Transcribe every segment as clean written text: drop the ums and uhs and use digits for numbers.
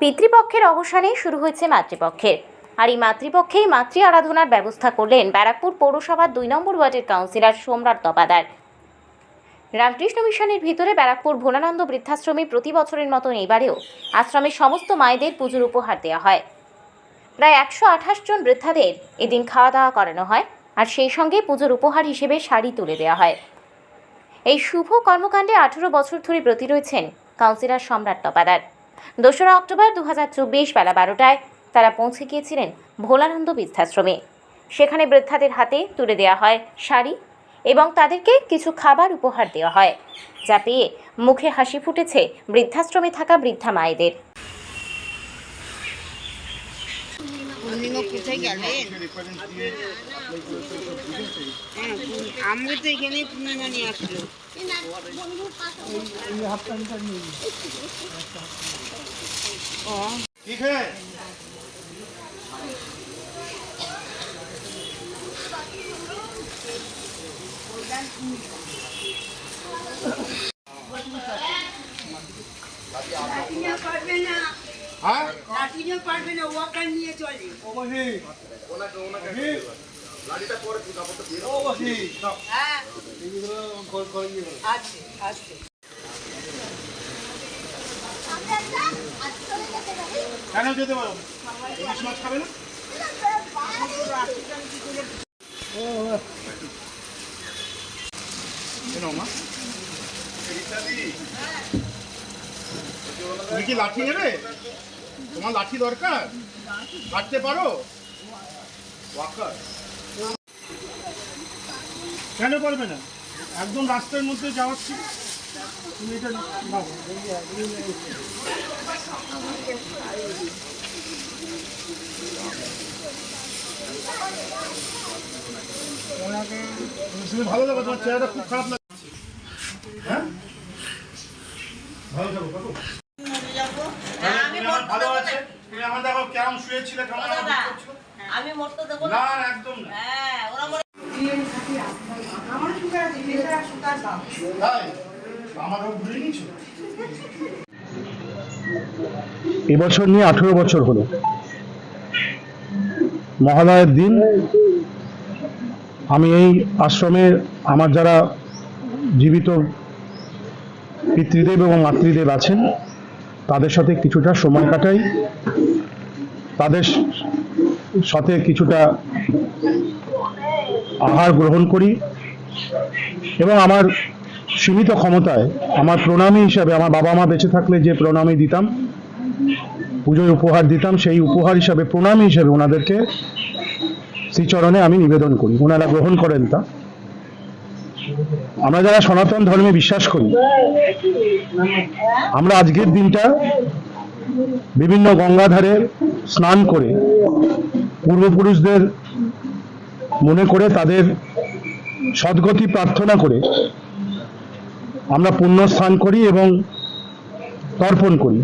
পিতৃপক্ষের অবসানে শুরু হয়েছে মাতৃপক্ষের। আর এই মাতৃপক্ষেই মাতৃ আরাধনার ব্যবস্থা করলেন ব্যারাকপুর পৌরসভার 2 নম্বর ওয়ার্ডের কাউন্সিলর সম্রাট তপাদার। রামকৃষ্ণ মিশনের ভিতরে ব্যারাকপুর ভোলানন্দ বৃদ্ধাশ্রমে প্রতি বছরের মতন এবারেও আশ্রমের সমস্ত মায়েদের পুজোর উপহার দেওয়া হয়। প্রায় 128 জন বৃদ্ধাদের এদিন খাওয়া দাওয়া করানো হয়, আর সেই সঙ্গে পুজোর উপহার হিসেবে শাড়ি তুলে দেওয়া হয়। এই শুভ কর্মকাণ্ডে 18 বছর ধরে ব্রতী রয়েছেন কাউন্সিলর সম্রাট তপাদার। 2রা অক্টোবর 2024 বেলা 12টায় তারা পৌঁছে গিয়েছিলেন ভোলানন্দ বৃদ্ধাশ্রমে। সেখানে বৃদ্ধাদের হাতে তুলে দেওয়া হয় শাড়ি এবং তাদেরকে কিছু খাবার উপহার দেওয়া হয়, যা পেয়ে মুখে হাসি ফুটেছে বৃদ্ধাশ্রমে থাকা বৃদ্ধা মায়েদের। আমি তো এখানে পূর্ণিমা নিয়ে আসলো। ठीक है। हाँ? লাঠিও পারবে না, ওয়াকার নিয়ে চলে। ও বসি। লাঠিটা পরে তুই কাপড়টা দিয়ে দাও। ও বসি। হ্যাঁ। এইগুলো কল দিয়ে দাও। আছে, আছে। কেন যেতে পারো? ইলিশ মাছ খাবে না? কেন মা? তুমি কি লাঠি নেবে? তোমার লাঠি দরকার? কাটতে পারো? ওয়াকার কেন পারবে না? একদম রাস্তার মধ্যে যাওয়ার ছিল, তুমি এটা নাও। তুমি ভালো লাগবে, তোমার চেহারাটা খুব খারাপ লাগছে। হ্যাঁ ভালো থাকো কাকু। ভালো আছে। তুমি আমার দেখো কেমন শুয়েছিলে, কেমন আমি মরতে দেবো না, একদম না। হ্যাঁ, ওরা মরে আমার সুগার আছে, প্রেসার সুগার দাও। তাই আমারও ভুলে নিয়েছো। এবছর নিয়ে 18 বছর হলো। মহালয়ের দিন আমি এই আশ্রমে আমার যারা জীবিত পিতৃদেব এবং মাতৃদেব আছেন তাদের সাথে কিছুটা সময় কাটাই, তাদের সাথে কিছুটা আহার গ্রহণ করি এবং আমার সীমিত ক্ষমতায় আমার প্রণামী হিসাবে, আমার বাবা মা বেঁচে থাকলে যে প্রণামী দিতাম, পুজোয় উপহার দিতাম, সেই উপহার হিসাবে প্রণামী হিসাবে ওনাদেরকে শ্রীচরণে আমি নিবেদন করি, ওনারা গ্রহণ করেন তা। আমরা যারা সনাতন ধর্মে বিশ্বাস করি, আমরা আজকের দিনটা বিভিন্ন গঙ্গাধারে স্নান করে পূর্বপুরুষদের মনে করে তাদের সদ্গতি প্রার্থনা করে আমরা পুণ্য স্থান করি এবং তর্পণ করি।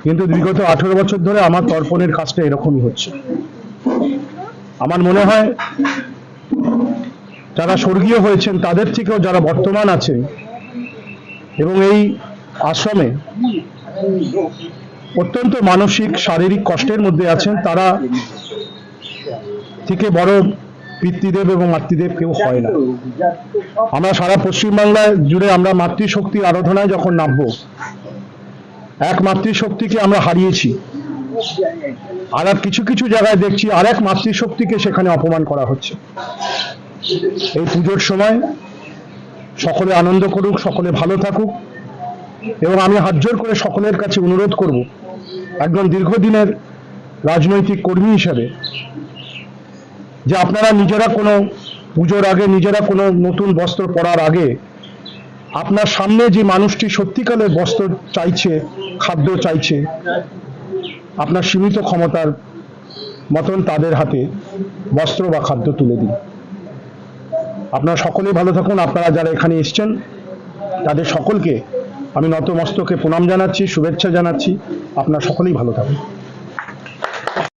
কিন্তু বিগত 18 বছর ধরে আমার তর্পণের কাজটা এরকমই হচ্ছে। আমার মনে হয় যারা স্বর্গীয় হয়েছেন তাদের থেকেও যারা বর্তমান আছে এবং এই আশ্রমে অত্যন্ত মানসিক শারীরিক কষ্টের মধ্যে আছেন, তারা থেকে বড় পিতৃদেব এবং মাতৃদেব কেউ হয় না। আমরা সারা পশ্চিমবাংলায় জুড়ে আমরা মাতৃশক্তির আরাধনায় যখন নামবো, এক মাতৃশক্তিকে আমরা হারিয়েছি, আর কিছু কিছু জায়গায় দেখছি আর এক মাতৃশক্তিকে সেখানে অপমান করা হচ্ছে। এই পুজোর সময় সকলে আনন্দ করুক, সকলে ভালো থাকুক এবং আমি হাত জোর করে সকলের কাছে অনুরোধ করব, একজন দীর্ঘদিনের রাজনৈতিক কর্মী হিসেবে, যে আপনারা নিজেরা কোনো পুজোর আগে, নিজেরা কোনো নতুন বস্ত্র পরার আগে আপনার সামনে যে মানুষটি সত্যিকারের বস্ত্র চাইছে, খাদ্য চাইছে, আপনার সীমিত ক্ষমতার মতন তাদের হাতে বস্ত্র বা খাদ্য তুলে দিন। আপনারা সকলেই ভালো থাকুন। আপনারা যারা এখানে এসছেন তাদের সকলকে আমি নতমস্তকে প্রণাম জানাচ্ছি, শুভেচ্ছা জানাচ্ছি। আপনারা সকলেই ভালো থাকুন।